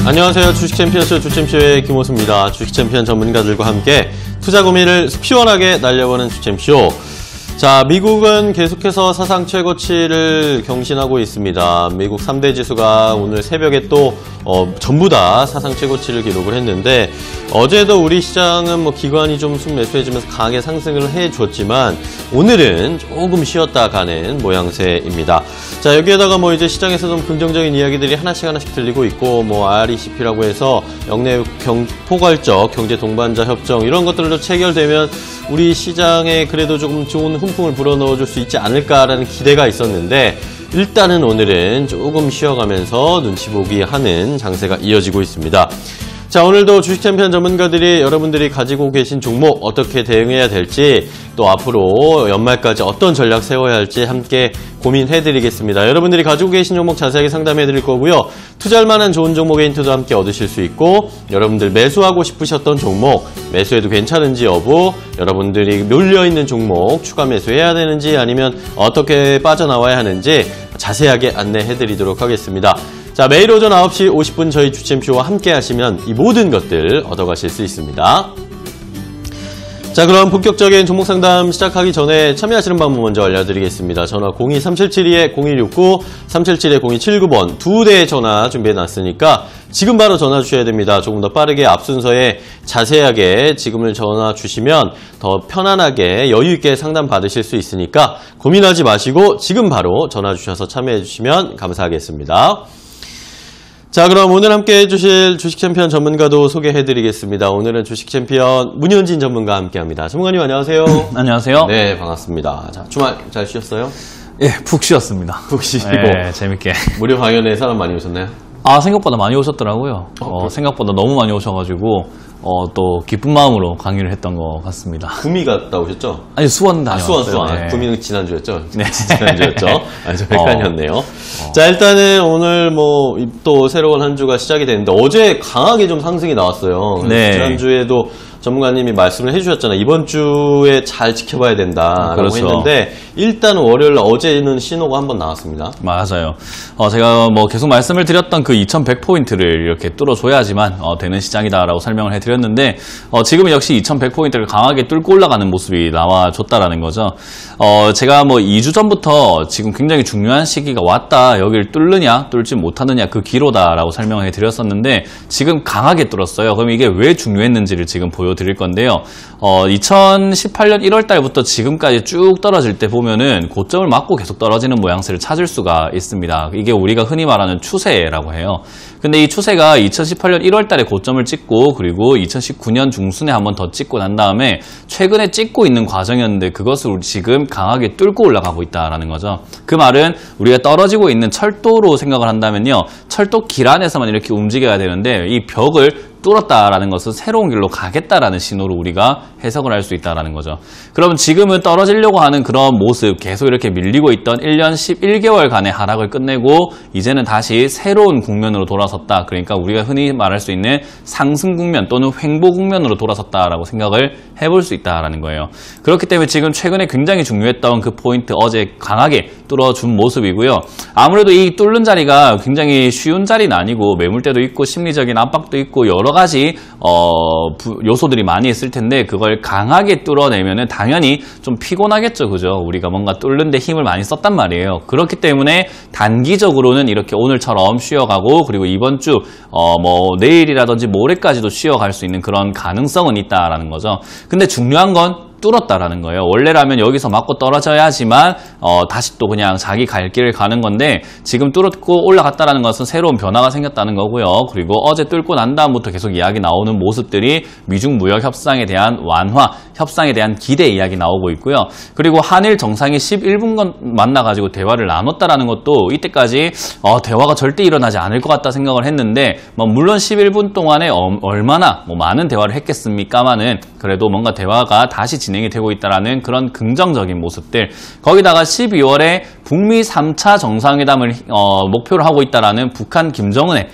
안녕하세요. 주식챔피언쇼 주챔쇼의 김호수입니다. 주식챔피언 전문가들과 함께 투자 고민을 시원하게 날려보는 주챔쇼. 자, 미국은 계속해서 사상 최고치를 경신하고 있습니다. 미국 3대 지수가 오늘 새벽에 또 전부 다 사상 최고치를 기록을 했는데, 어제도 우리 시장은 기관이 좀 순매수해주면서 강하게 상승을 해줬지만 오늘은 조금 쉬었다 가는 모양새입니다. 자, 여기에다가 이제 시장에서 좀 긍정적인 이야기들이 하나씩 들리고 있고, RECP라고 해서 역내 포괄적 경제 동반자 협정 이런 것들도 체결되면 우리 시장에 그래도 조금 좋은 훈풍을 불어넣어줄 수 있지 않을까라는 기대가 있었는데, 일단은 오늘은 조금 쉬어가면서 눈치 보기 하는 장세가 이어지고 있습니다. 자, 오늘도 주식챔피언 전문가들이 여러분들이 가지고 계신 종목 어떻게 대응해야 될지, 또 앞으로 연말까지 어떤 전략 세워야 할지 함께 고민해드리겠습니다. 여러분들이 가지고 계신 종목 자세하게 상담해드릴 거고요. 투자할 만한 좋은 종목의 힌트도 함께 얻으실 수 있고, 여러분들 매수하고 싶으셨던 종목, 매수해도 괜찮은지 여부, 여러분들이 몰려있는 종목 추가 매수해야 되는지 아니면 어떻게 빠져나와야 하는지 자세하게 안내해드리도록 하겠습니다. 자, 매일 오전 9시 50분 저희 주챔쇼와 함께 하시면 이 모든 것들 얻어가실 수 있습니다. 자, 그럼 본격적인 종목 상담 시작하기 전에 참여하시는 방법 먼저 알려드리겠습니다. 전화 02-377-0169, 377-0279번 두 대의 전화 준비해놨으니까 지금 바로 전화 주셔야 됩니다. 조금 더 빠르게 앞 순서에 자세하게 지금을 전화 주시면 더 편안하게 여유있게 상담 받으실 수 있으니까 고민하지 마시고 지금 바로 전화 주셔서 참여해 주시면 감사하겠습니다. 자, 그럼 오늘 함께 해주실 주식챔피언 전문가도 소개해드리겠습니다. 오늘은 주식챔피언 문현진 전문가와 함께합니다. 전문가님 안녕하세요. 안녕하세요. 네, 반갑습니다. 자, 주말 잘 쉬었어요? 예, 푹 쉬었습니다. 푹 쉬시고. 네, 재밌게. 무료 강연에 사람 많이 오셨나요? 아, 생각보다 많이 오셨더라고요. 생각보다 너무 많이 오셔가지고 또 기쁜 마음으로 강의를 했던 것 같습니다. 구미 갔다 오셨죠? 아니, 수원 다녀왔어요. 수원. 네. 구미는 지난주였죠? 네. 지난주였죠? 좀 헷갈렸네요. 자, 일단은 오늘 또 새로운 한 주가 시작이 됐는데, 어제 강하게 좀 상승이 나왔어요. 네. 지난주에도 전문가님이 말씀을 해주셨잖아요. 이번 주에 잘 지켜봐야 된다라고 그렇죠. 했는데, 일단 월요일 어제는 신호가 한번 나왔습니다. 맞아요. 제가 계속 말씀을 드렸던 그 2100포인트를 이렇게 뚫어줘야지만 되는 시장이다라고 설명을 해드렸는데, 지금 역시 2100포인트를 강하게 뚫고 올라가는 모습이 나와줬다라는 거죠. 제가 2주 전부터 지금 굉장히 중요한 시기가 왔다, 여기를 뚫느냐 뚫지 못하느냐 그 기로다라고 설명을 해드렸었는데, 지금 강하게 뚫었어요. 그럼 이게 왜 중요했는지를 지금 보여드릴 건데요. 2018년 1월 달부터 지금까지 쭉 떨어질 때 보면은 고점을 맞고 계속 떨어지는 모양새를 찾을 수가 있습니다. 이게 우리가 흔히 말하는 추세라고 해요. 근데 이 추세가 2018년 1월 달에 고점을 찍고, 그리고 2019년 중순에 한번 더 찍고 난 다음에 최근에 찍고 있는 과정이었는데, 그것을 우리 지금 강하게 뚫고 올라가고 있다라는 거죠. 그 말은 우리가 떨어지고 있는 철도로 생각을 한다면요, 철도 길 안에서만 이렇게 움직여야 되는데, 이 벽을 뚫었다라는 것은 새로운 길로 가겠다라는 신호로 우리가 해석을 할 수 있다라는 거죠. 그러면 지금은 떨어지려고 하는 그런 모습, 계속 이렇게 밀리고 있던 1년 11개월간의 하락을 끝내고 이제는 다시 새로운 국면으로 돌아섰다. 그러니까 우리가 흔히 말할 수 있는 상승 국면 또는 횡보 국면으로 돌아섰다라고 생각을 해볼 수 있다라는 거예요. 그렇기 때문에 지금 최근에 굉장히 중요했던 그 포인트, 어제 강하게 뚫어준 모습이고요. 아무래도 이 뚫는 자리가 굉장히 쉬운 자리는 아니고, 매물대도 있고 심리적인 압박도 있고 여러 가지 요소들이 많이 있을 텐데, 그걸 강하게 뚫어내면은 당연히 좀 피곤하겠죠, 그죠? 우리가 뭔가 뚫는데 힘을 많이 썼단 말이에요. 그렇기 때문에 단기적으로는 이렇게 오늘처럼 쉬어가고, 그리고 이번 주 내일이라든지 모레까지도 쉬어갈 수 있는 그런 가능성은 있다라는 거죠. 근데 중요한 건 뚫었다라는 거예요. 원래라면 여기서 맞고 떨어져야지만 다시 또 그냥 자기 갈 길을 가는 건데, 지금 뚫었고 올라갔다라는 것은 새로운 변화가 생겼다는 거고요. 그리고 어제 뚫고 난 다음부터 계속 이야기 나오는 모습들이 미중 무역 협상에 대한 완화, 협상에 대한 기대 이야기 나오고 있고요. 그리고 한일 정상이 11분 만나가지고 대화를 나눴다라는 것도, 이때까지 대화가 절대 일어나지 않을 것 같다 생각을 했는데, 물론 11분 동안에 얼마나 많은 대화를 했겠습니까마는, 그래도 뭔가 대화가 다시 진행이 되고 있다는 그런 긍정적인 모습들, 거기다가 12월에 북미 3차 정상회담을 목표로 하고 있다는 북한 김정은의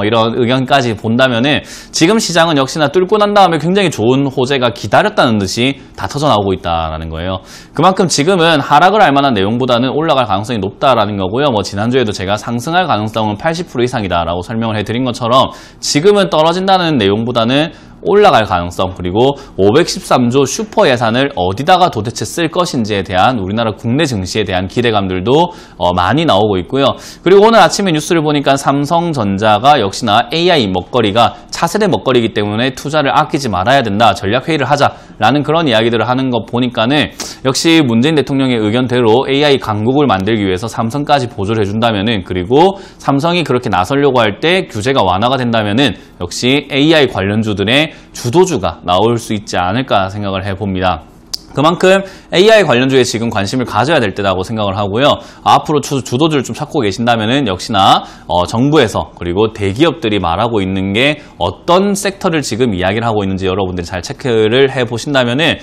이런 의견까지 본다면은 지금 시장은 역시나 뚫고 난 다음에 굉장히 좋은 호재가 기다렸다는 듯이 다 터져나오고 있다라는 거예요. 그만큼 지금은 하락을 할 만한 내용보다는 올라갈 가능성이 높다라는 거고요. 뭐 지난주에도 제가 상승할 가능성은 80% 이상이다라고 설명을 해드린 것처럼 지금은 떨어진다는 내용보다는 올라갈 가능성, 그리고 513조 슈퍼 예산을 어디다가 도대체 쓸 것인지에 대한 우리나라 국내 증시에 대한 기대감들도 많이 나오고 있고요. 그리고 오늘 아침에 뉴스를 보니까 삼성전자가 역시나 AI 먹거리가 차세대 먹거리이기 때문에 투자를 아끼지 말아야 된다, 전략회의를 하자라는 그런 이야기들을 하는 거 보니까는 역시 문재인 대통령의 의견대로 AI 강국을 만들기 위해서 삼성까지 보조를 해준다면은, 그리고 삼성이 그렇게 나서려고 할 때 규제가 완화가 된다면은 역시 AI 관련주들의 주도주가 나올 수 있지 않을까 생각을 해봅니다. 그만큼 AI 관련주에 지금 관심을 가져야 될 때라고 생각을 하고요. 앞으로 주도주를 좀 찾고 계신다면은 역시나 정부에서 그리고 대기업들이 말하고 있는 게 어떤 섹터를 지금 이야기를 하고 있는지 여러분들이 잘 체크를 해보신다면은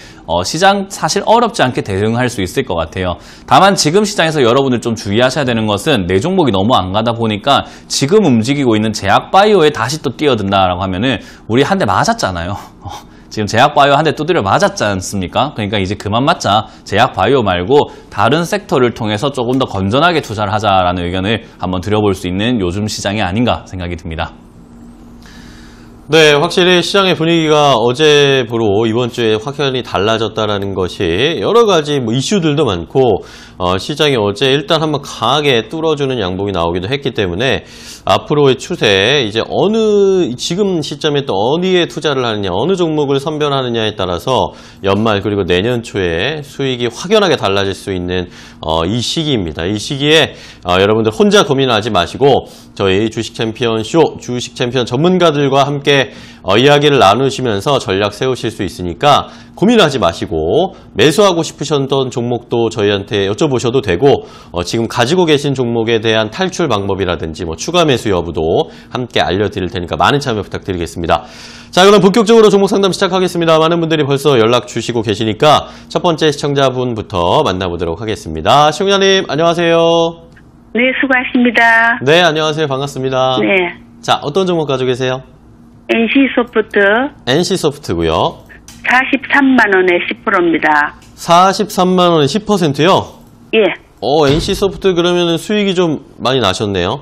시장 사실 어렵지 않게 대응할 수 있을 것 같아요. 다만 지금 시장에서 여러분들 좀 주의하셔야 되는 것은 내 종목이 너무 안 가다 보니까 지금 움직이고 있는 제약바이오에 다시 또 뛰어든다라고 하면은 우리 한 대 맞았잖아요. 지금 제약바이오 한 대 두드려 맞았지 않습니까? 그러니까 이제 그만 맞자. 제약바이오 말고 다른 섹터를 통해서 조금 더 건전하게 투자를 하자라는 의견을 한번 드려볼 수 있는 요즘 시장이 아닌가 생각이 듭니다. 네, 확실히 시장의 분위기가 어제부로 이번 주에 확연히 달라졌다는 것이 여러 가지 이슈들도 많고, 시장이 어제 일단 한번 강하게 뚫어주는 양봉이 나오기도 했기 때문에 앞으로의 추세, 이제 지금 시점에 또 어디에 투자를 하느냐, 어느 종목을 선별하느냐에 따라서 연말 그리고 내년 초에 수익이 확연하게 달라질 수 있는 이 시기입니다. 이 시기에 여러분들 혼자 고민하지 마시고 저희 주식 챔피언 쇼, 주식 챔피언 전문가들과 함께 이야기를 나누시면서 전략 세우실 수 있으니까 고민하지 마시고 매수하고 싶으셨던 종목도 저희한테 여쭤보셔도 되고, 지금 가지고 계신 종목에 대한 탈출 방법이라든지 추가 매수 여부도 함께 알려드릴 테니까 많은 참여 부탁드리겠습니다. 자, 그럼 본격적으로 종목 상담 시작하겠습니다. 많은 분들이 벌써 연락 주시고 계시니까 첫 번째 시청자분부터 만나보도록 하겠습니다. 시청자님 안녕하세요. 네, 수고하십니다. 네, 안녕하세요. 반갑습니다. 네. 자, 어떤 종목 가지고 계세요? NC소프트 NC소프트고요. 43만 원에 10%입니다. 43만 원에 10%요? 예. NC소프트 그러면 수익이 좀 많이 나셨네요.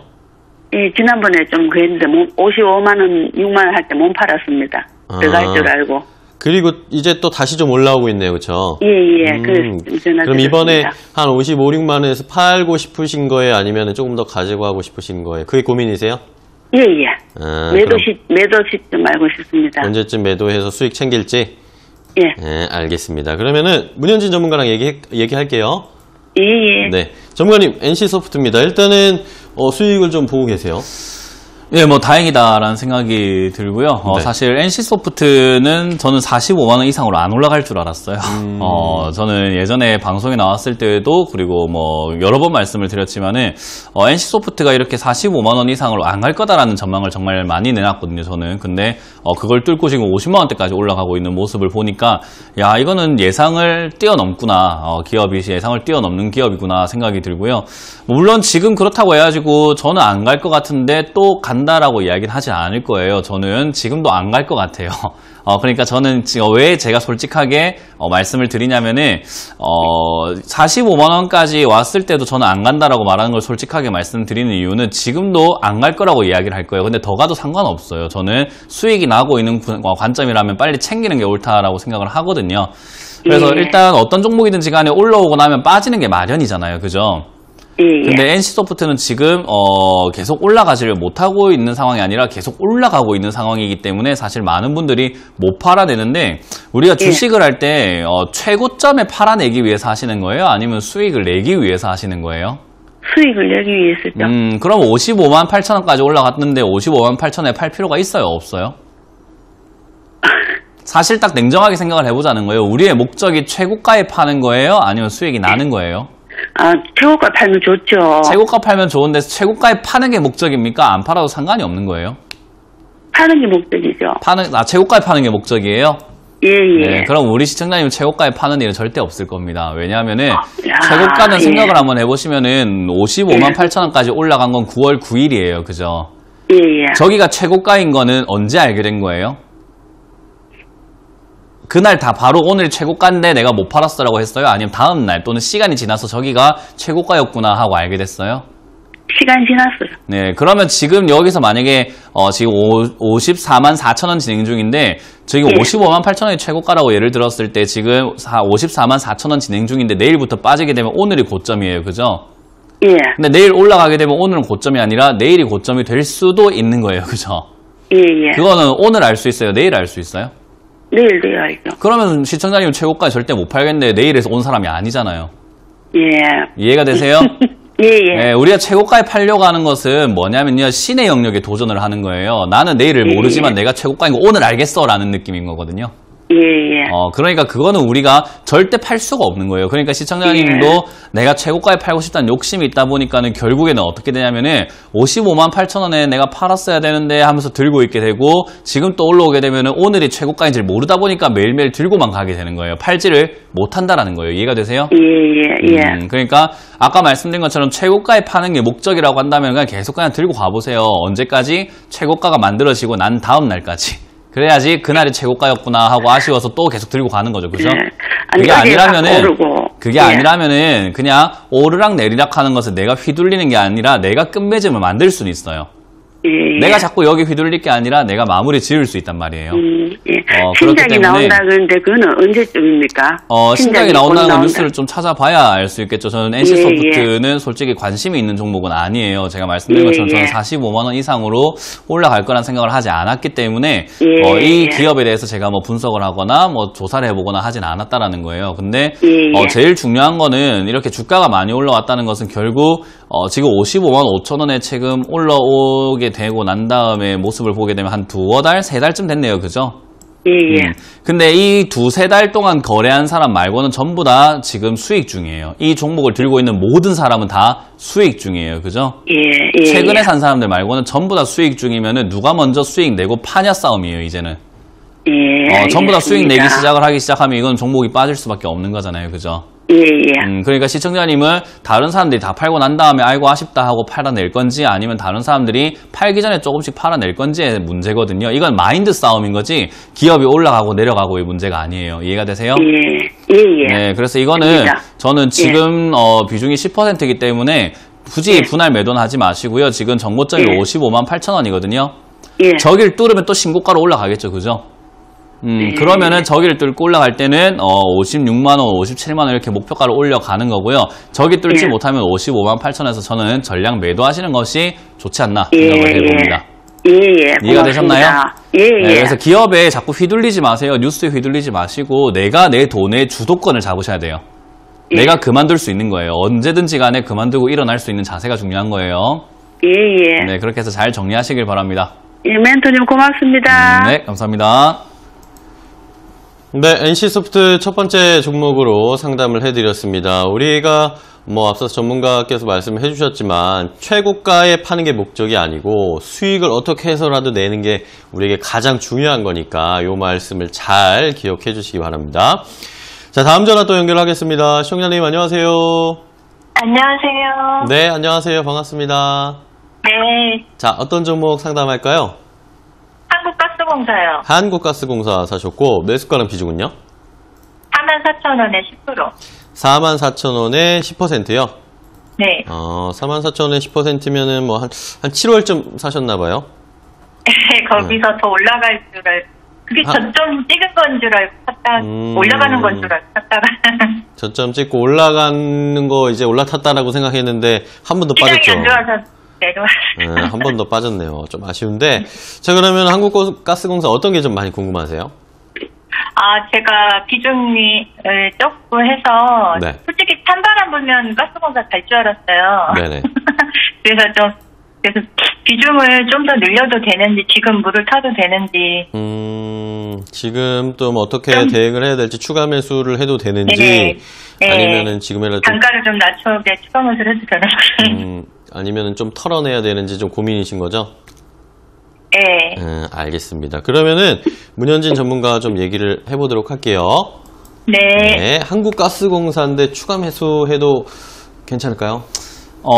예, 지난번에 좀 그랬는데 55만 원, 6만 원 할 때 못 팔았습니다. 들어갈 줄 알고. 그리고 이제 또 다시 좀 올라오고 있네요. 그렇죠? 예. 그럼 이번에 한 55, 6만 원에서 팔고 싶으신 거예요? 아니면 조금 더 가지고 하고 싶으신 거예요? 그게 고민이세요? 예. 매도 시점 알고 싶습니다. 언제쯤 매도해서 수익 챙길지? 예. 네, 알겠습니다. 그러면은 문현진 전문가랑 얘기할게요. 예. 네, 전문가님 NC소프트입니다. 일단은 수익을 좀 보고 계세요. 예, 다행이다라는 생각이 들고요. 네. 사실 NC소프트는 저는 45만 원 이상으로 안 올라갈 줄 알았어요. 저는 예전에 방송에 나왔을 때도, 그리고 여러 번 말씀을 드렸지만은, NC소프트가 이렇게 45만 원 이상으로 안 갈 거다라는 전망을 정말 많이 내놨거든요, 저는. 근데, 그걸 뚫고 지금 50만 원대까지 올라가고 있는 모습을 보니까, 야, 이거는 예상을 뛰어넘구나. 기업이 예상을 뛰어넘는 기업이구나 생각이 들고요. 물론 지금 그렇다고 해가지고 저는 안 갈 것 같은데 또 간다라고 이야기는 하지 않을 거예요. 저는 지금도 안 갈 것 같아요. 그러니까 저는 지금 왜 제가 솔직하게 말씀을 드리냐면은 45만 원까지 왔을 때도 저는 안 간다라고 말하는 걸 솔직하게 말씀드리는 이유는 지금도 안 갈 거라고 이야기를 할 거예요. 근데 더 가도 상관없어요. 저는 수익이 나고 있는 관점이라면 빨리 챙기는 게 옳다라고 생각을 하거든요. 그래서 일단 어떤 종목이든지 간에 올라오고 나면 빠지는 게 마련이잖아요. 그죠? 근데 NC소프트는 지금 계속 올라가지를 못하고 있는 상황이 아니라 계속 올라가고 있는 상황이기 때문에 사실 많은 분들이 못 팔아내는데, 우리가 주식을 할 때 최고점에 팔아내기 위해서 하시는 거예요? 아니면 수익을 내기 위해서 하시는 거예요? 수익을 내기 위해서죠. 그럼 55만 8천 원까지 올라갔는데 55만 8천 원에 팔 필요가 있어요? 없어요? 사실 딱 냉정하게 생각을 해보자는 거예요. 우리의 목적이 최고가에 파는 거예요? 아니면 수익이 나는 거예요? 최고가 팔면 좋죠. 최고가 팔면 좋은데 최고가에 파는 게 목적입니까? 안 팔아도 상관이 없는 거예요? 파는 게 목적이죠. 최고가에 파는 게 목적이에요? 예. 네, 그럼 우리 시청자님 최고가에 파는 일은 절대 없을 겁니다. 왜냐하면은 최고가는 생각을 한번 해보시면은 55만 8천 원까지 올라간 건 9월 9일이에요. 그죠? 예, 예. 저기가 최고가인 거는 언제 알게 된 거예요? 그날 다 바로 오늘 최고가인데 내가 못 팔았어라고 했어요? 아니면 다음 날 또는 시간이 지나서 저기가 최고가였구나 하고 알게 됐어요? 시간 지났어요. 네, 그러면 지금 여기서 만약에 지금 54만 4천 원 진행 중인데 저기 55만 8천 원이 최고가라고 예를 들었을 때 지금 54만 4천 원 진행 중인데 내일부터 빠지게 되면 오늘이 고점이에요. 그죠? 예. 근데 내일 올라가게 되면 오늘은 고점이 아니라 내일이 고점이 될 수도 있는 거예요. 그죠? 예, 예. 그거는 오늘 알 수 있어요? 내일 알 수 있어요? 내일 알죠. 그러면 시청자님 최고가 절대 못 팔겠는데 내일에서 온 사람이 아니잖아요. 예. 이해가 되세요? 예, 예. 네, 우리가 최고가에 팔려고 하는 것은 뭐냐면요. 신의 영역에 도전을 하는 거예요. 나는 내일을 모르지만 내가 최고가인 거 오늘 알겠어 라는 느낌인 거거든요. 예, 예. 그러니까 그거는 우리가 절대 팔 수가 없는 거예요. 그러니까 시청자님도 내가 최고가에 팔고 싶다는 욕심이 있다 보니까는 결국에는 어떻게 되냐면은 55만 8천 원에 내가 팔았어야 되는데 하면서 들고 있게 되고 지금 또 올라오게 되면은 오늘이 최고가인지를 모르다 보니까 매일매일 들고만 가게 되는 거예요. 팔지를 못한다라는 거예요. 이해가 되세요? 예, 예, 예. 그러니까 아까 말씀드린 것처럼 최고가에 파는 게 목적이라고 한다면 그냥 계속 그냥 들고 가보세요. 언제까지? 최고가가 만들어지고 난 다음 날까지. 그래야지 그날이 최고가였구나 하고 아쉬워서 또 계속 들고 가는 거죠. 그죠? 아니, 그게 그게 아니라면은 그냥 오르락 내리락 하는 것을 내가 휘둘리는 게 아니라 내가 끝맺음을 만들 수는 있어요. 예. 내가 자꾸 여기 휘둘릴 게 아니라 내가 마무리 지을 수 있단 말이에요. 예. 그렇기 신작이 때문에 나온다 그러는데 그거는 언제쯤입니까? 신작이 나온다는 곧 뉴스를 좀 찾아봐야 알 수 있겠죠. 저는 NC소프트는 솔직히 관심이 있는 종목은 아니에요. 제가 말씀드린 것처럼 저는 45만 원 이상으로 올라갈 거란 생각을 하지 않았기 때문에 이 기업에 대해서 제가 뭐 분석을 하거나 뭐 조사를 해보거나 하진 않았다라는 거예요. 근데 제일 중요한 거는 이렇게 주가가 많이 올라왔다는 것은 결국 지금 55만 5천 원에 지금 올라오게 되고 난 다음에 모습을 보게 되면 한 두어 달, 세 달쯤 됐네요. 그죠? 예. 근데 이 두세 달 동안 거래한 사람 말고는 전부 다 지금 수익 중이에요. 이 종목을 들고 있는 모든 사람은 다 수익 중이에요. 그죠? 예. 최근에 산 사람들 말고는 전부 다 수익 중이면은 누가 먼저 수익 내고 파냐 싸움이에요, 이제는. 예. 전부 다 수익 내기 시작하면 이건 종목이 빠질 수밖에 없는 거잖아요. 그죠? 예. 그러니까 시청자님은 다른 사람들이 다 팔고 난 다음에 아이고 아쉽다 하고 팔아낼 건지 아니면 다른 사람들이 팔기 전에 조금씩 팔아낼 건지의 문제거든요. 이건 마인드 싸움인 거지 기업이 올라가고 내려가고의 문제가 아니에요. 이해가 되세요? 예. 네, 그래서 이거는 됩니다. 저는 지금 비중이 10%이기 때문에 굳이 분할 매도는 하지 마시고요. 지금 정고점이 55만 8천 원이거든요. 저길 뚫으면 또 신고가로 올라가겠죠. 그죠? 그러면은 저기를 뚫고 올라갈 때는 56만 원, 57만 원 이렇게 목표가를 올려가는 거고요. 저기 뚫지 못하면 55만 8천에서 저는 전량 매도하시는 것이 좋지 않나 생각을 해봅니다. 이해가 되셨나요? 네, 그래서 기업에 자꾸 휘둘리지 마세요. 뉴스에 휘둘리지 마시고 내가 내 돈의 주도권을 잡으셔야 돼요. 내가 그만둘 수 있는 거예요. 언제든지 간에 그만두고 일어날 수 있는 자세가 중요한 거예요. 네, 그렇게 해서 잘 정리하시길 바랍니다. 멘토님 고맙습니다. 네, 감사합니다. 네, NC소프트 첫 번째 종목으로 상담을 해드렸습니다. 우리가 앞서서 전문가께서 말씀을 해주셨지만 최고가에 파는 게 목적이 아니고 수익을 어떻게 해서라도 내는 게 우리에게 가장 중요한 거니까 이 말씀을 잘 기억해 주시기 바랍니다. 자, 다음 전화 또 연결하겠습니다. 시청자님 안녕하세요. 안녕하세요. 네, 안녕하세요. 반갑습니다. 네. 자, 어떤 종목 상담할까요? 한국가스공사요. 한국가스공사 사셨고 매수가랑 비중은요? 44,000원에 10%. 44,000원에 10%요? 네. 44,000원에 10%면은 한 7월쯤 사셨나봐요? 거기서 더 올라갈 줄 알고. 그게 저점 찍은 건 줄 알고 샀다. 올라가는 건 줄 알고 샀다가. 저점 찍고 올라가는 거 이제 올라탔다라고 생각했는데 한 번 더 빠졌죠? 시장이 안 좋아서 내려왔어요. 한 번 더 빠졌네요. 좀 아쉬운데. 자, 그러면 한국가스공사 어떤 게 좀 많이 궁금하세요? 제가 비중을 조금 해서 솔직히 찬바람 불면 가스공사 갈 줄 알았어요. 네네. 그래서 비중을 좀 더 늘려도 되는지 지금 물을 타도 되는지. 지금 또 어떻게 대응을 해야 될지 추가 매수를 해도 되는지 아니면은 지금이라도 단가를 좀 낮춰게 추가 매수를 해도 되는지. 아니면은 좀 털어내야 되는지 좀 고민이신 거죠? 네. 알겠습니다. 그러면은 문현진 전문가 좀 얘기를 해보도록 할게요. 네. 한국가스공사인데 추가 매수해도 괜찮을까요?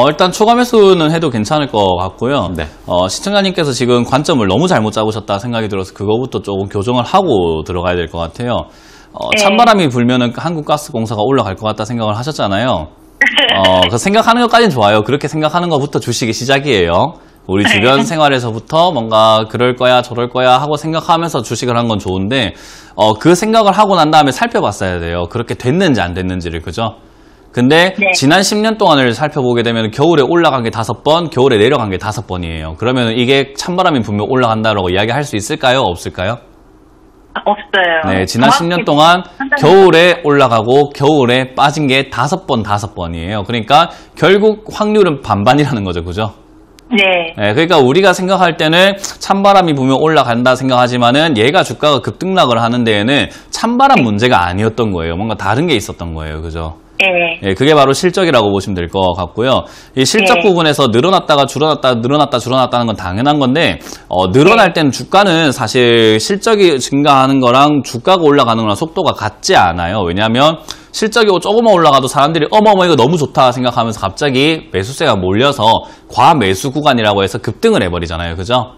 일단 초과 매수는 해도 괜찮을 것 같고요. 네. 시청자님께서 지금 관점을 너무 잘못 잡으셨다 생각이 들어서 그거부터 조금 교정을 하고 들어가야 될 것 같아요. 찬바람이 불면은 한국가스공사가 올라갈 것 같다 생각을 하셨잖아요. 그 생각하는 것까지는 좋아요. 그렇게 생각하는 것부터 주식의 시작이에요. 우리 주변 생활에서부터 뭔가 그럴 거야 저럴 거야 하고 생각하면서 주식을 한 건 좋은데 그 생각을 하고 난 다음에 살펴봤어야 돼요. 그렇게 됐는지 안 됐는지를. 그죠? 근데 네. 지난 10년 동안을 살펴보게 되면 겨울에 올라간 게 5번, 겨울에 내려간 게 5번이에요. 그러면 이게 찬바람이 불면 올라간다라고 이야기할 수 있을까요? 없을까요? 없어요. 네, 지난 10년 동안 겨울에 올라가고 겨울에 빠진 게 5번이에요. 그러니까 결국 확률은 반반이라는 거죠. 그죠? 네. 네, 그러니까 우리가 생각할 때는 찬바람이 불면 올라간다 생각하지만은 얘가 주가가 급등락을 하는 데에는 찬바람 문제가 아니었던 거예요. 뭔가 다른 게 있었던 거예요. 그죠? 네. 예, 그게 바로 실적이라고 보시면 될 것 같고요. 이 실적 네. 부분에서 늘어났다가 줄어났다는 건 당연한 건데, 늘어날 때는 주가는 사실 실적이 증가하는 거랑 주가가 올라가는 거랑 속도가 같지 않아요. 왜냐하면 실적이 조금만 올라가도 사람들이 어머머 이거 너무 좋다 생각하면서 갑자기 매수세가 몰려서 과매수 구간이라고 해서 급등을 해버리잖아요. 그죠?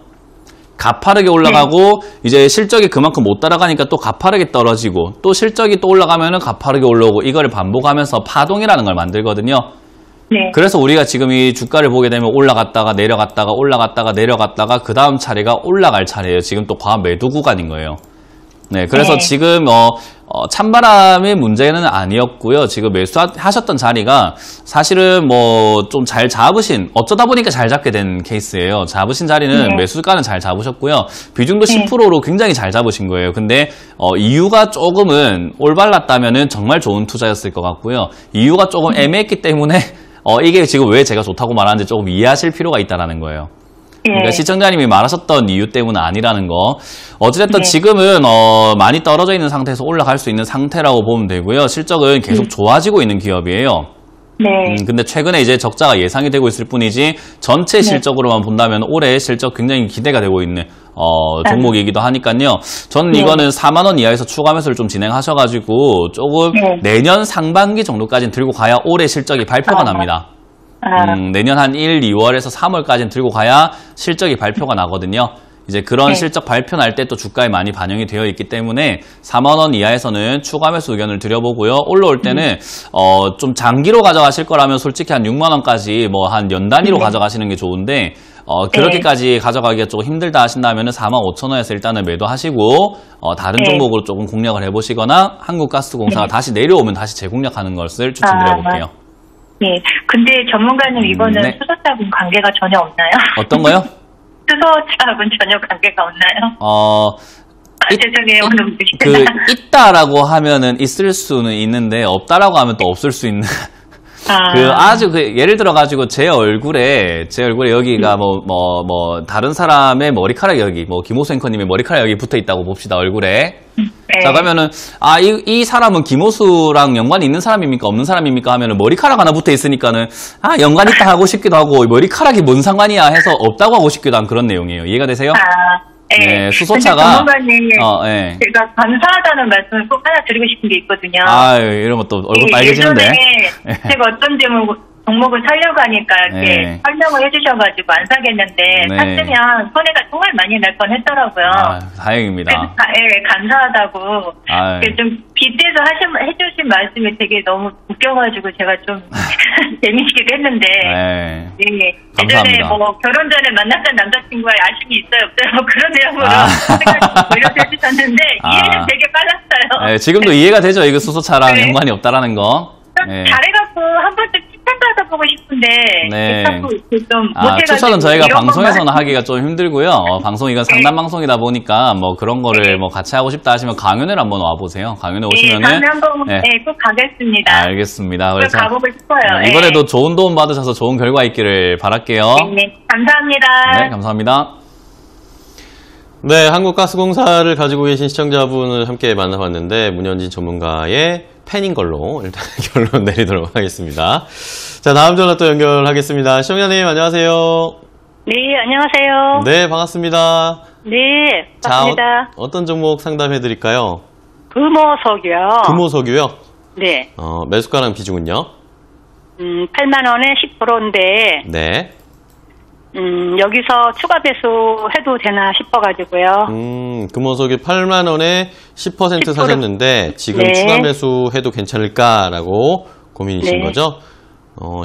가파르게 올라가고 이제 실적이 그만큼 못 따라가니까 또 가파르게 떨어지고 또 실적이 또 올라가면은 가파르게 올라오고 이거를 반복하면서 파동이라는 걸 만들거든요. 네. 그래서 우리가 지금 이 주가를 보게 되면 올라갔다가 내려갔다가 올라갔다가 내려갔다가 그 다음 차례가 올라갈 차례예요. 지금 또 과매도 구간인 거예요. 네, 그래서 네. 지금 찬바람의 문제는 아니었고요. 지금 매수하셨던 자리가 사실은 뭐 좀 잘 잡으신, 어쩌다 보니까 잘 잡게 된 케이스예요. 잡으신 자리는 네. 매수가는 잘 잡으셨고요. 비중도 10%로 굉장히 잘 잡으신 거예요. 근데 이유가 조금은 올바랐다면은 정말 좋은 투자였을 것 같고요. 이유가 조금 애매했기 때문에 이게 지금 왜 제가 좋다고 말하는지 조금 이해하실 필요가 있다라는 거예요. 그러니까 네. 시청자님이 말하셨던 이유 때문은 아니라는 거. 어찌됐든 네. 지금은 많이 떨어져 있는 상태에서 올라갈 수 있는 상태라고 보면 되고요. 실적은 계속 좋아지고 있는 기업이에요. 네. 근데 최근에 이제 적자가 예상이 되고 있을 뿐이지 전체 실적으로만 본다면 올해 실적 굉장히 기대가 되고 있는 종목이기도 하니까요. 저는 네. 이거는 4만 원 이하에서 추가 매수를 좀 진행하셔가지고 조금 네. 내년 상반기 정도까지는 들고 가야 올해 실적이 발표가 납니다. 내년 한 1, 2월에서 3월까지는 들고 가야 실적이 발표가 나거든요. 이제 그런 네. 실적 발표 날 때 또 주가에 많이 반영이 되어 있기 때문에 4만 원 이하에서는 추가 매수 의견을 드려보고요. 올라올 때는 좀 장기로 가져가실 거라면 솔직히 한 6만 원까지 뭐 한 연 단위로 가져가시는 게 좋은데 그렇게까지 가져가기가 조금 힘들다 하신다면 4만 5천 원에서 일단은 매도하시고 다른 네. 종목으로 조금 공략을 해보시거나 한국가스공사가 다시 내려오면 다시 재공략하는 것을 추천드려볼게요. 네. 근데 전문가님 이거는 네. 수소차하고는 관계가 전혀 없나요? 어떤 거요? 수소차하고는 전혀 관계가 없나요? 죄송해요. 오늘 그 있다라고 하면은 있을 수는 있는데 없다라고 하면 또 없을 수 있는 아주 예를 들어 가지고 제 얼굴에 여기가 다른 사람의 머리카락 여기 김호수 앵커님의 머리카락 여기 붙어 있다고 봅시다. 얼굴에. 네. 자, 그러면은 이 사람은 김호수랑 연관이 있는 사람입니까 없는 사람입니까 하면은 머리카락 하나 붙어 있으니까는 연관 있다 하고 싶기도 하고 머리카락이 뭔 상관이야 해서 없다고 하고 싶기도 한 그런 내용이에요. 이해가 되세요? 네, 수소차가 전문가님 네. 제가 감사하다는 말씀을 꼭 하나 드리고 싶은 게 있거든요. 이러면 또 얼굴 빨개지는데. 예전에 제가 어떤 종목을 사려고 하니까 이렇게 설명을 해주셔가지고 안 사겠는데 네. 샀으면 손해가 정말 많이 날 뻔했더라고요. 다행입니다. 그래서 감사하다고. 좀 빗대서 해주신 말씀이 되게 너무 웃겨가지고 제가 좀 재미있기도 했는데. 네. 예. 감사합니다. 예전에 결혼 전에 만났던 남자친구와 아쉬움이 있어요 없어요 그런 내용으로 올려서 해주셨는데 이해는 되게 빨랐어요. 네, 지금도 이해가 되죠. 이거 수소차랑 네. 연관이 없다라는 거. 네. 잘해갖고 한 번쯤 추천 받아보고 싶은데 네. 자꾸 좀 못해가지고 추천은 저희가 이런 방송에서는 것만. 하기가 좀 힘들고요. 방송 이건 상담 방송이다 보니까 그런 거를 같이 하고 싶다 하시면 강연을 한번 와보세요. 강연에 오시면은 다음에 한번 꼭 가겠습니다. 알겠습니다. 그래서 가보고 싶어요. 이번에도 좋은 도움 받으셔서 좋은 결과 있기를 바랄게요. 네, 감사합니다. 네, 감사합니다. 네, 한국가스공사를 가지고 계신 시청자분을 함께 만나봤는데 문현진 전문가의 팬인 걸로 일단 결론 내리도록 하겠습니다. 자, 다음 전화 또 연결하겠습니다. 시청자님 안녕하세요. 네, 안녕하세요. 네, 반갑습니다. 네, 반갑습니다. 자, 어떤 종목 상담해드릴까요? 금호석이요. 금호석유요? 네. 매수가랑 비중은요? 8만 원에 10%인데, 네. 여기서 추가 배수해도 되나 싶어가지고요. 금호석유 8만 원에 10% 사셨는데 지금 네. 추가 매수해도 괜찮을까라고 고민이신 네. 거죠?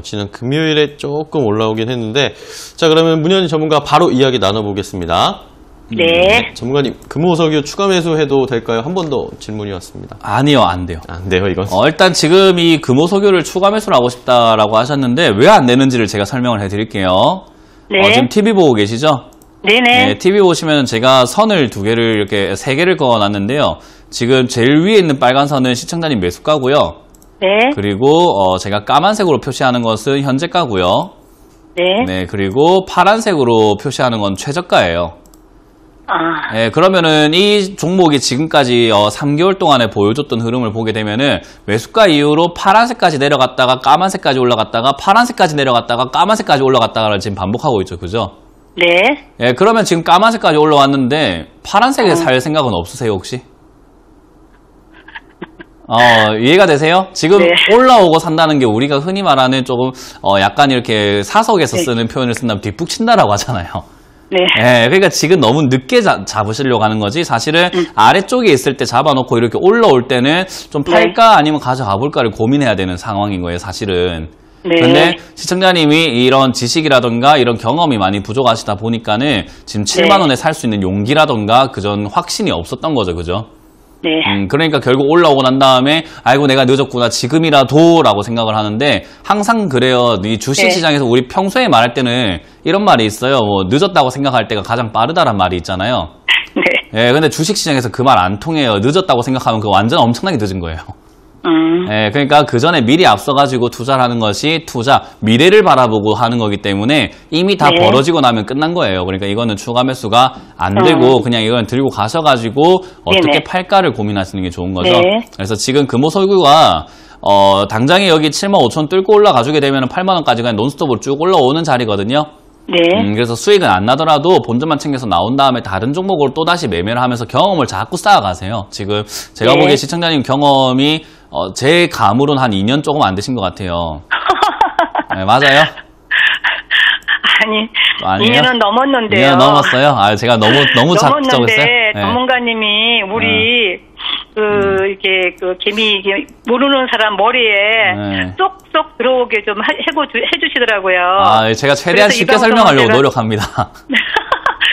지난 금요일에 조금 올라오긴 했는데, 자, 그러면 문현희 전문가 바로 이야기 나눠보겠습니다. 네. 전문가님, 금호석유 추가 매수해도 될까요? 한 번 더 질문이 왔습니다. 아니요, 안 돼요. 안 돼요, 이건. 일단 지금 이 금호석유를 추가 매수를 하고 싶다라고 하셨는데 왜 안 되는지를 제가 설명을 해드릴게요. 네. 지금 TV 보고 계시죠? 네네. 네, TV 보시면 제가 선을 이렇게 3개를 그어놨는데요. 지금 제일 위에 있는 빨간 선은 시청자님 매수가고요. 네. 그리고 제가 까만색으로 표시하는 것은 현재가고요. 네. 네, 그리고 파란색으로 표시하는 건 최저가예요. 아, 네, 그러면은 이 종목이 지금까지 3개월 동안에 보여줬던 흐름을 보게 되면은 매수가 이후로 파란색까지 내려갔다가 까만색까지 올라갔다가 파란색까지 내려갔다가 까만색까지 올라갔다가를 지금 반복하고 있죠. 그죠? 네. 예, 그러면 지금 까만색까지 올라왔는데 파란색에 살 생각은 없으세요, 혹시? 이해가 되세요? 지금 네. 올라오고 산다는 게 우리가 흔히 말하는 조금 약간 이렇게 사석에서 네. 쓰는 표현을 쓴다면 뒷북친다라고 하잖아요. 네. 예, 그러니까 지금 너무 늦게 잡으시려고 하는 거지. 사실은 아래쪽에 있을 때 잡아놓고 이렇게 올라올 때는 좀 팔까 아니면 가져가 볼까를 고민해야 되는 상황인 거예요, 사실은. 네. 근데 시청자님이 이런 지식이라던가 이런 경험이 많이 부족하시다 보니까는 지금 7만 원에 살 수 있는 용기라던가 그전 확신이 없었던 거죠, 그죠? 네. 그러니까 결국 올라오고 난 다음에 아이고 내가 늦었구나 지금이라도 라고 생각을 하는데 항상 그래요. 이 주식시장에서 우리 평소에 말할 때는 이런 말이 있어요. 뭐 늦었다고 생각할 때가 가장 빠르다란 말이 있잖아요. 네. 예, 근데 주식시장에서 그 말 안 통해요. 늦었다고 생각하면 그거 완전 엄청나게 늦은 거예요. 예, 그러니까 그 전에 미리 앞서가지고 투자를 하는 것이 미래를 바라보고 하는 거기 때문에 이미 다 네. 벌어지고 나면 끝난 거예요. 그러니까 이거는 추가 매수가 안 되고 그냥 이건 들고 가셔가지고 어떻게 네네. 팔까를 고민하시는 게 좋은 거죠. 네. 그래서 지금 금호석유가 당장에 여기 75,000 뚫고 올라가주게 되면 8만원까지 그냥 논스톱으로 쭉 올라오는 자리거든요. 네. 그래서 수익은 안 나더라도 본전만 챙겨서 나온 다음에 다른 종목으로 또다시 매매를 하면서 경험을 자꾸 쌓아가세요. 지금 제가 네. 보기에 시청자님 경험이 제 감으로는 한 2년 조금 안 되신 것 같아요. 네, 맞아요? 아니, 2년은 넘었는데요. 2년 넘었어요? 제가 너무 넘었는데 작정했어요? 네. 전문가님이 우리 이렇게 개미 모르는 사람 머리에 쏙쏙 들어오게 좀 해주시더라고요. 제가 최대한 그래서 쉽게 설명하려고 노력합니다.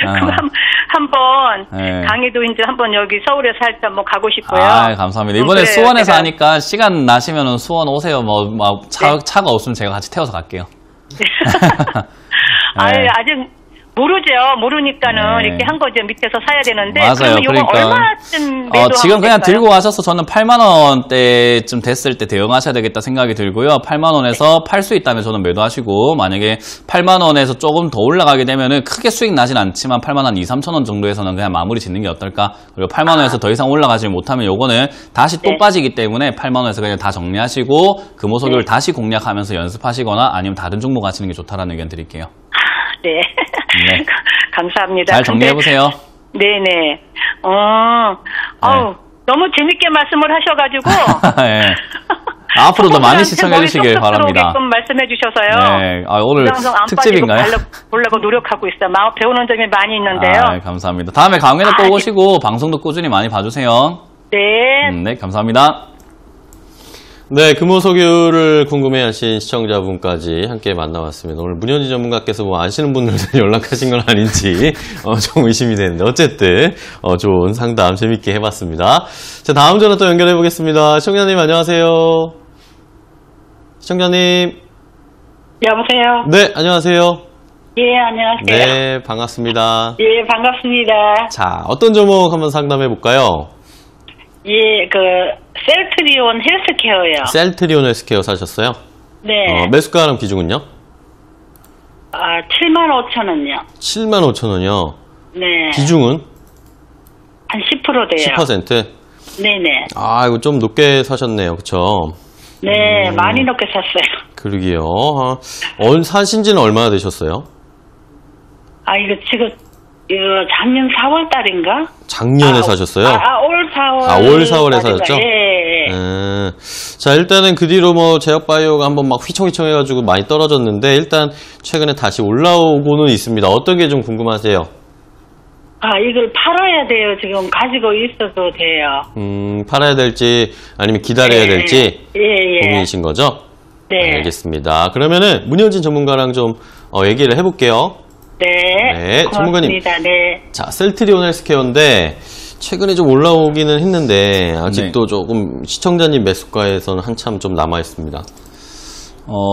그럼 한번 네. 강의도 이제 한번 여기 서울에서 할 때 한번 가고 싶고요. 감사합니다. 이번에 그래, 수원에서 제가... 하니까 시간 나시면은 수원 오세요. 차가 없으면 제가 같이 태워서 갈게요. 네. 아직 모르니까는 네. 이렇게 한 거죠. 밑에서 사야 되는데. 맞아요. 그러면 이거 얼마쯤 지금 그냥 들고 가셔서 저는 8만 원대쯤 됐을 때 대응하셔야 되겠다 생각이 들고요. 8만 원에서 팔 수 있다면 저는 매도하시고 만약에 8만 원에서 조금 더 올라가게 되면은 크게 수익 나진 않지만 8만 원 2, 3천 원 정도에서는 그냥 마무리 짓는 게 어떨까? 그리고 8만 원에서 더 이상 올라가지 못하면 요거는 다시 또 빠지기 때문에 8만 원에서 그냥 다 정리하시고 금호석유를 다시 공략하면서 연습하시거나 아니면 다른 종목 하시는 게 좋다라는 의견 드릴게요. 네. 네. 감사합니다. 잘 정리해보세요. 네네. 너무 재밌게 말씀을 하셔가지고. 네. 앞으로도 많이 시청해 주시길 바랍니다. 말씀해 주셔서요. 네. 오늘 특집인가요? 보려고 노력하고 있어요. 배우는 점이 많이 있는데요. 감사합니다. 다음에 강연도 또 오시고 방송도 꾸준히 많이 봐주세요. 네. 네, 감사합니다. 네, 금호석유를 궁금해하신 시청자분까지 함께 만나봤습니다. 오늘 문현희 전문가께서 아시는 분들 연락하신 건 아닌지 좀 의심이 되는데 어쨌든 좋은 상담 재밌게 해봤습니다. 자, 다음 전화 또 연결해 보겠습니다. 시청자님 안녕하세요. 시청자님. 여보세요. 네, 안녕하세요. 예, 안녕하세요. 네, 반갑습니다. 예, 반갑습니다. 자, 어떤 종목 한번 상담해 볼까요? 예, 셀트리온 헬스케어요. 셀트리온 헬스케어 사셨어요? 네. 매수가랑 비중은요? 75,000원요. 75,000원이요? 네. 비중은? 한 10% 돼요. 10%? 네네. 이거 좀 높게 사셨네요. 그쵸? 네, 많이 높게 샀어요. 그러게요. 사신 지는 얼마나 되셨어요? 이거 지금, 작년 4월 달인가? 작년에 사셨어요? 올 4월. 올 4월에 사셨죠? 예. 자, 일단은 그 뒤로 뭐 제약바이오가 한번 막 휘청휘청해가지고 많이 떨어졌는데 일단 최근에 다시 올라오고는 있습니다. 어떤 게 좀 궁금하세요? 이걸 팔아야 돼요. 지금 가지고 있어도 돼요. 팔아야 될지 아니면 기다려야 될지 고민이신 거죠? 네. 알겠습니다. 그러면은 문현진 전문가랑 좀 얘기를 해볼게요. 네. 전문가님. 네. 자, 셀트리온 헬스케어인데 최근에 좀 올라오기는 했는데 아직도 조금 시청자님 매수가에서는 한참 좀 남아 있습니다.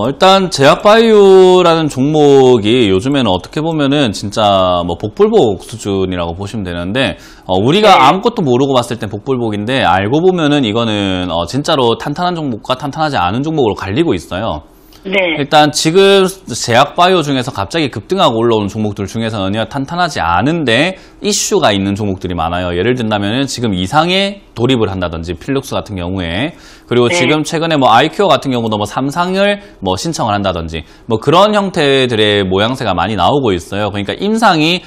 일단 제약바이오라는 종목이 요즘에는 어떻게 보면은 진짜 뭐 복불복 수준이라고 보시면 되는데 우리가 아무것도 모르고 봤을 땐 복불복인데 알고 보면은 이거는 진짜로 탄탄한 종목과 탄탄하지 않은 종목으로 갈리고 있어요. 네. 일단 지금 제약바이오 중에서 갑자기 급등하고 올라오는 종목들 중에서는요, 탄탄하지 않은데 이슈가 있는 종목들이 많아요. 예를 든다면 지금 이상에 돌입을 한다든지 필룩스 같은 경우에, 그리고 지금 최근에 뭐 아이큐어 같은 경우도 뭐 삼상을 뭐 신청을 한다든지 뭐 그런 형태들의 모양새가 많이 나오고 있어요. 그러니까 임상이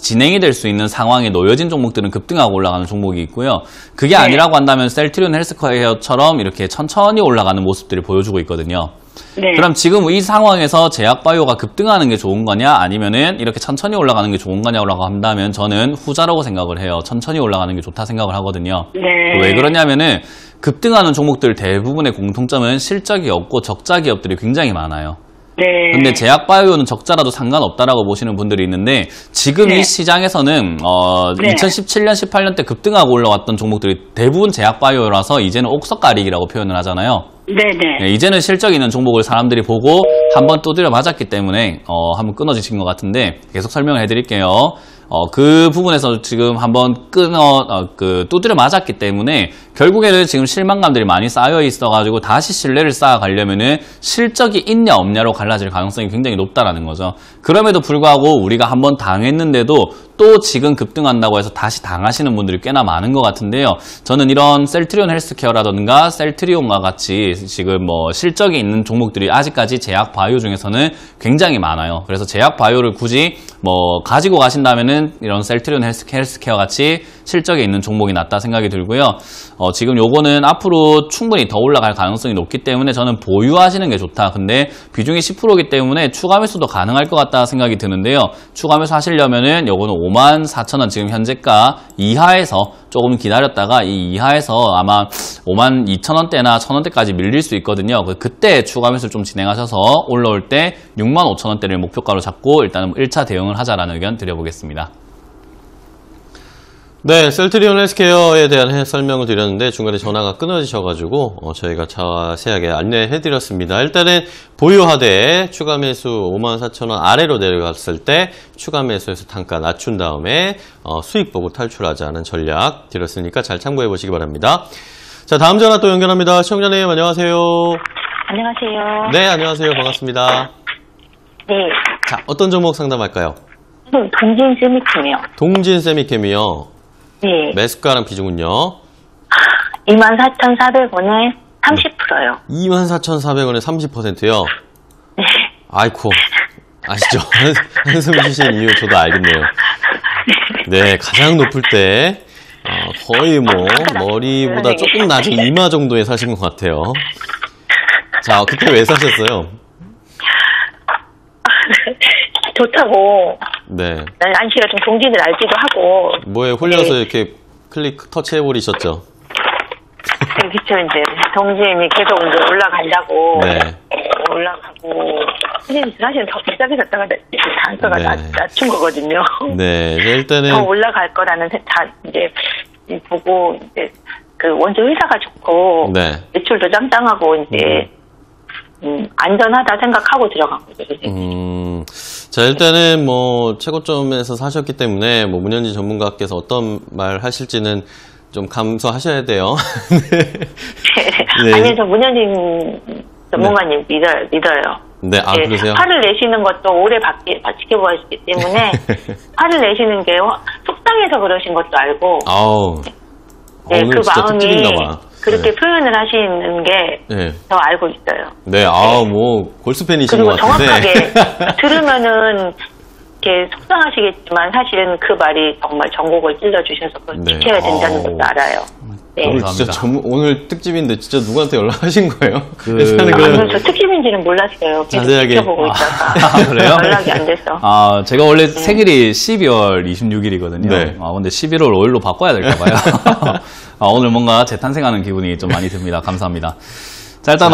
진행이 될 수 있는 상황에 놓여진 종목들은 급등하고 올라가는 종목이 있고요. 그게 아니라고 한다면 셀트리온 헬스케어처럼 이렇게 천천히 올라가는 모습들을 보여주고 있거든요. 네. 그럼 지금 이 상황에서 제약바이오가 급등하는 게 좋은 거냐 아니면은 이렇게 천천히 올라가는 게 좋은 거냐라고 한다면 저는 후자라고 생각을 해요. 천천히 올라가는 게 좋다 생각을 하거든요. 네. 왜 그러냐면은 급등하는 종목들 대부분의 공통점은 실적이 없고 적자 기업들이 굉장히 많아요. 네. 근데 제약바이오는 적자라도 상관없다라고 보시는 분들이 있는데 지금 이 시장에서는 2017년, 18년 때 급등하고 올라왔던 종목들이 대부분 제약바이오라서 이제는 옥석가리기라고 표현을 하잖아요. 네네. 이제는 실적 있는 종목을 사람들이 보고 한번 두드려 맞았기 때문에 한번 끊어지신 것 같은데 계속 설명을 해드릴게요. 그 부분에서 지금 한번 두드려 맞았기 때문에 결국에는 지금 실망감들이 많이 쌓여 있어가지고 다시 신뢰를 쌓아가려면은 실적이 있냐 없냐로 갈라질 가능성이 굉장히 높다라는 거죠. 그럼에도 불구하고 우리가 한번 당했는데도 또 지금 급등한다고 해서 다시 당하시는 분들이 꽤나 많은 것 같은데요. 저는 이런 셀트리온 헬스케어라든가 셀트리온과 같이 지금 뭐 실적이 있는 종목들이 아직까지 제약 바이오 중에서는 굉장히 많아요. 그래서 제약 바이오를 굳이 뭐 가지고 가신다면은 이런 셀트리온 헬스케어 같이 실적이 있는 종목이 낫다 생각이 들고요. 지금 요거는 앞으로 충분히 더 올라갈 가능성이 높기 때문에 저는 보유하시는 게 좋다. 근데 비중이 10%이기 때문에 추가 매수도 가능할 것 같다 생각이 드는데요. 추가 매수 하시려면은 요거는 54,000원 지금 현재가 이하에서 조금 기다렸다가 이 이하에서 아마 52,000원대나 1,000원대까지 밀릴 수 있거든요. 그때 추가 매수를 좀 진행하셔서 올라올 때 65,000원대를 목표가로 잡고 일단은 1차 대응을 하자라는 의견 드려보겠습니다. 네, 셀트리온 헬스케어에 대한 설명을 드렸는데 중간에 전화가 끊어지셔가지고 저희가 자세하게 안내해드렸습니다. 일단은 보유하되 추가 매수 54,000원 아래로 내려갔을 때 추가 매수해서 단가 낮춘 다음에 수익 보고 탈출하자는 전략 드렸으니까 잘 참고해보시기 바랍니다. 자, 다음 전화 또 연결합니다. 시청자님 안녕하세요. 안녕하세요. 네, 안녕하세요. 반갑습니다. 네. 자, 어떤 종목 상담할까요? 동진 세미캠이요. 동진 세미캠이요. 네. 매수가랑 비중은요? 24,400원에 30%요. 24,400원에 30%요? 네. 아이쿠, 아시죠? 한숨 쉬신 이유 저도 알겠네요. 네, 가장 높을 때 거의 뭐 머리보다 조금 낮은 이마 정도에 사신 것 같아요. 자, 그때 왜 사셨어요? 좋다고. 네. 난 씨가 좀 동진을 알기도 하고. 뭐에 홀려서 이렇게 클릭 터치해버리셨죠? 그쵸, 이제. 동진이 계속 이제 올라간다고. 네. 올라가고. 사실은 더 비싸게 샀다가 단가가 낮춘 거거든요. 네. 일단은. 더 올라갈 거라는 이제 보고, 이제 그 원조 회사가 좋고. 네. 매출도 짱짱하고, 이제. 안전하다 생각하고 들어간 거죠. 자, 일단은 뭐 최고점에서 사셨기 때문에 뭐 문현진 전문가께서 어떤 말 하실지는 좀 감수하셔야 돼요. 네. 아니요, 저 문현진 전문가님 믿어요. 네, 그러세요? 화를 내시는 것도 오래 지켜보았기 때문에 화를 내시는 게 속상해서 그러신 것도 알고. 네, 오늘 그 진짜 마음이 특집인가 봐. 그렇게 표현을 하시는 게 더 알고 있어요. 네, 뭐 골수 팬이신 것 같은데. 그리고 정확하게 들으면은 이렇게 속상하시겠지만 사실은 그 말이 정말 전곡을 찔러주셔서 그걸 지켜야 된다는 것도 알아요. 네. 오늘 진짜 오늘 특집인데 진짜 누구한테 연락하신 거예요? 저 특집인지는 몰랐어요. 자세하게 지켜보고 있다가 그래요? 연락이 안 됐어. 제가 원래 생일이 12월 26일이거든요. 네. 근데 11월 5일로 바꿔야 될까 봐요. 오늘 뭔가 재탄생하는 기분이 좀 많이 듭니다. 감사합니다. 자, 일단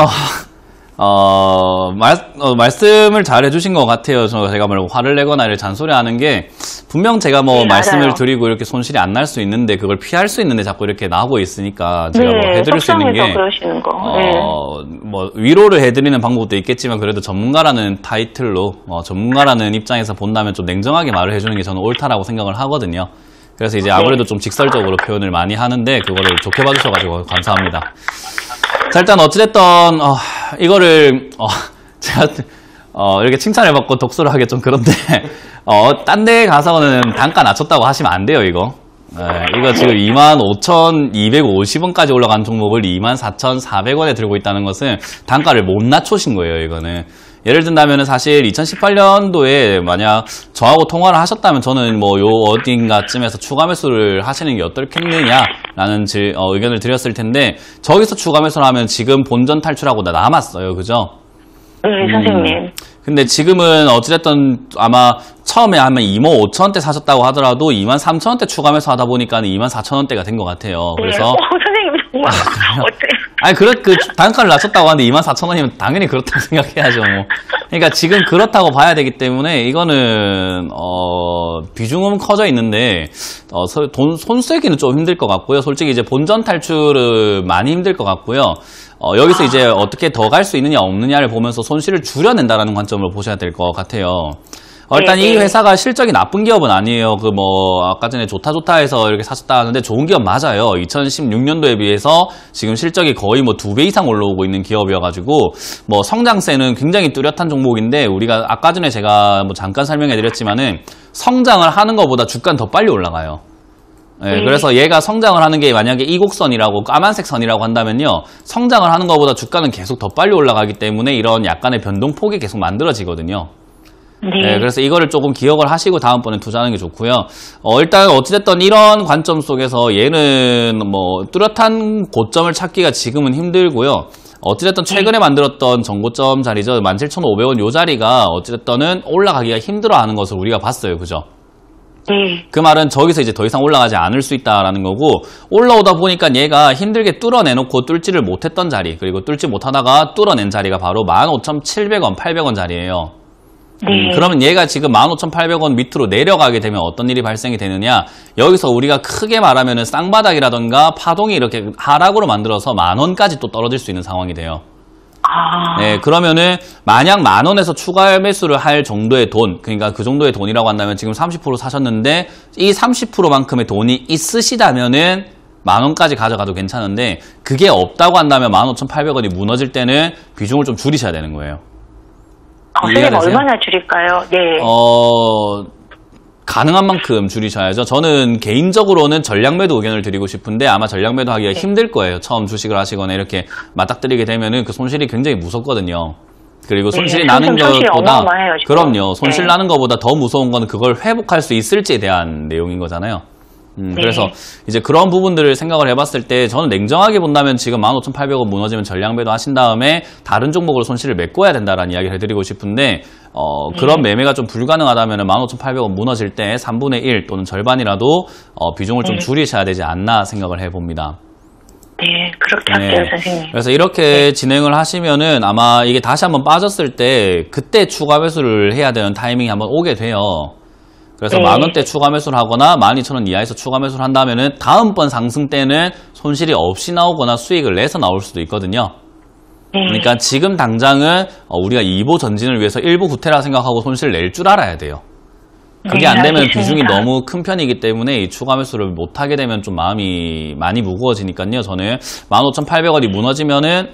말씀을 잘 해주신 것 같아요. 제가 뭐 화를 내거나 이렇게 잔소리하는 게 분명 제가 뭐 말씀을 알아요. 드리고 이렇게 손실이 안 날 수 있는데 그걸 피할 수 있는데 자꾸 이렇게 나오고 있으니까 제가 뭐 해드릴 수 있는 게 그러시는 거. 뭐 위로를 해드리는 방법도 있겠지만 그래도 전문가라는 타이틀로 전문가라는 입장에서 본다면 좀 냉정하게 말을 해주는 게 저는 옳다라고 생각을 하거든요. 그래서 이제 아무래도 좀 직설적으로 표현을 많이 하는데 그거를 좋게 봐주셔가지고 감사합니다. 자, 일단 어찌됐든 이거를 제가 이렇게 칭찬을 받고 독서를 하기 좀 그런데 딴 데 가서는 단가 낮췄다고 하시면 안 돼요. 이거 지금 25,250원까지 올라간 종목을 24,400원에 들고 있다는 것은 단가를 못 낮추신 거예요. 이거는 예를 든다면 사실 2018년도에 만약 저하고 통화를 하셨다면 저는 뭐 요 어딘가쯤에서 추가 매수를 하시는 게 어떻겠느냐라는 의견을 드렸을 텐데 저기서 추가 매수를 하면 지금 본전 탈출하고 남았어요. 그죠? 네, 선생님. 근데 지금은 어찌됐든 아마 처음에 하면 25,000원대 사셨다고 하더라도 23,000원대 추가 매수 하다 보니까 24,000원대가 된 것 같아요. 그래서 선생님 정말 어떻게? 아니 단가를 낮췄다고 하는데 24,000원이면 당연히 그렇다고 생각해야죠. 뭐. 그러니까 지금 그렇다고 봐야 되기 때문에 이거는 비중은 커져 있는데 돈 손쓰기는 좀 힘들 것 같고요. 솔직히 이제 본전 탈출은 많이 힘들 것 같고요. 여기서 이제 어떻게 더 갈 수 있느냐 없느냐를 보면서 손실을 줄여낸다라는 관점으로 보셔야 될 것 같아요. 일단 이 회사가 실적이 나쁜 기업은 아니에요. 아까 전에 좋다 해서 이렇게 사셨다 하는데 좋은 기업 맞아요. 2016년도에 비해서 지금 실적이 거의 뭐 2배 이상 올라오고 있는 기업이어가지고 뭐 성장세는 굉장히 뚜렷한 종목인데 우리가 아까 전에 제가 뭐 잠깐 설명해 드렸지만은 성장을 하는 것보다 주가는 더 빨리 올라가요. 네, 그래서 얘가 성장을 하는 게 만약에 이곡선이라고 까만색 선이라고 한다면요. 성장을 하는 것보다 주가는 계속 더 빨리 올라가기 때문에 이런 약간의 변동폭이 계속 만들어지거든요. 네, 그래서 이거를 조금 기억을 하시고 다음번에 투자하는 게 좋고요. 일단 어찌됐든 이런 관점 속에서 얘는 뭐 뚜렷한 고점을 찾기가 지금은 힘들고요. 어찌됐든 최근에 만들었던 전고점 자리죠. 17,500원 요 자리가 어찌됐든은 올라가기가 힘들어하는 것을 우리가 봤어요. 그죠? 그 말은 저기서 이제 더 이상 올라가지 않을 수 있다라는 거고 올라오다 보니까 얘가 힘들게 뚫어내놓고 뚫지를 못했던 자리 그리고 뚫지 못하다가 뚫어낸 자리가 바로 15,700원, 800원 자리예요. 그러면 얘가 지금 15,800원 밑으로 내려가게 되면 어떤 일이 발생이 되느냐 여기서 우리가 크게 말하면 쌍바닥이라던가 파동이 이렇게 하락으로 만들어서 10,000원까지 또 떨어질 수 있는 상황이 돼요. 네, 그러면은 만약 10,000원에서 추가 매수를 할 정도의 돈, 그러니까 그 정도의 돈이라고 한다면 지금 30% 사셨는데 이 30%만큼의 돈이 있으시다면은 10,000원까지 가져가도 괜찮은데 그게 없다고 한다면 15,800원이 무너질 때는 비중을 좀 줄이셔야 되는 거예요. 선생님 얼마나 줄일까요? 네. 가능한 만큼 줄이셔야죠. 저는 개인적으로는 전량 매도 의견을 드리고 싶은데 아마 전량 매도 하기가 힘들 거예요. 처음 주식을 하시거나 이렇게 맞닥뜨리게 되면은 그 손실이 굉장히 무섭거든요. 그리고 손실이 나는 것보다 그럼요. 손실 나는 것보다 더 무서운 거는 그걸 회복할 수 있을지에 대한 내용인 거잖아요. 그래서 이제 그런 부분들을 생각을 해봤을 때 저는 냉정하게 본다면 지금 15,800원 무너지면 전량 매도 하신 다음에 다른 종목으로 손실을 메꿔야 된다라는 이야기를 해드리고 싶은데 그런 매매가 좀 불가능하다면 15,800원 무너질 때 3분의 1 또는 절반이라도 비중을 좀 줄이셔야 되지 않나 생각을 해봅니다. 네, 그렇게 할게요, 선생님. 그래서 이렇게 진행을 하시면은 아마 이게 다시 한번 빠졌을 때 그때 추가 매수를 해야 되는 타이밍이 한번 오게 돼요. 그래서 10,000원대 추가 매수를 하거나 12,000원 이하에서 추가 매수를 한다면은 다음번 상승 때는 손실이 없이 나오거나 수익을 내서 나올 수도 있거든요. 그러니까 지금 당장은 우리가 2보 전진을 위해서 1보 구태라 생각하고 손실 낼 줄 알아야 돼요. 그게 안 되면 알겠습니다. 비중이 너무 큰 편이기 때문에 이 추가 매수를 못하게 되면 좀 마음이 많이 무거워지니까요. 저는 15,800원이 무너지면은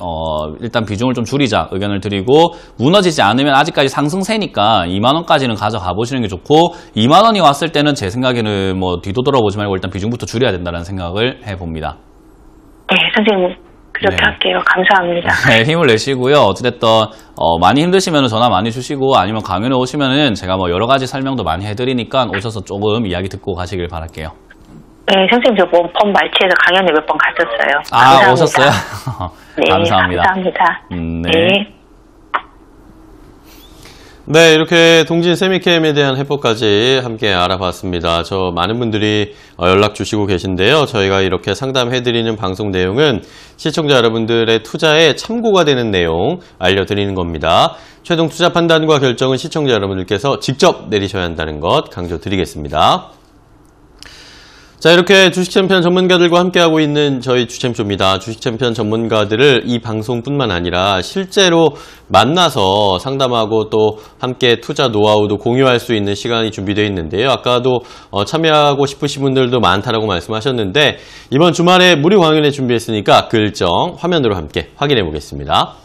일단 비중을 좀 줄이자 의견을 드리고 무너지지 않으면 아직까지 상승세니까 20,000원까지는 가져가 보시는 게 좋고 20,000원이 왔을 때는 제 생각에는 뭐 뒤도 돌아보지 말고 일단 비중부터 줄여야 된다는 생각을 해봅니다. 네, 선생님. 그렇게 할게요. 감사합니다. 네, 힘을 내시고요. 어찌됐든 많이 힘드시면 전화 많이 주시고 아니면 강연에 오시면은 제가 뭐 여러 가지 설명도 많이 해드리니까 오셔서 조금 이야기 듣고 가시길 바랄게요. 네, 선생님 저 펌 말치에서 강연을 몇 번 갔었어요. 아, 감사합니다. 오셨어요? 네, 감사합니다. 감사합니다. 네. 네. 네, 이렇게 동진 세미캠에 대한 해법까지 함께 알아봤습니다. 저 많은 분들이 연락 주시고 계신데요. 저희가 이렇게 상담해드리는 방송 내용은 시청자 여러분들의 투자에 참고가 되는 내용 알려드리는 겁니다. 최종 투자 판단과 결정은 시청자 여러분들께서 직접 내리셔야 한다는 것 강조드리겠습니다. 자, 이렇게 주식챔피언 전문가들과 함께하고 있는 저희 주챔쇼입니다. 주식챔피언 전문가들을 이 방송뿐만 아니라 실제로 만나서 상담하고 또 함께 투자 노하우도 공유할 수 있는 시간이 준비되어 있는데요. 아까도 참여하고 싶으신 분들도 많다라고 말씀하셨는데 이번 주말에 무료 강연회 준비했으니까 그 일정 화면으로 함께 확인해 보겠습니다.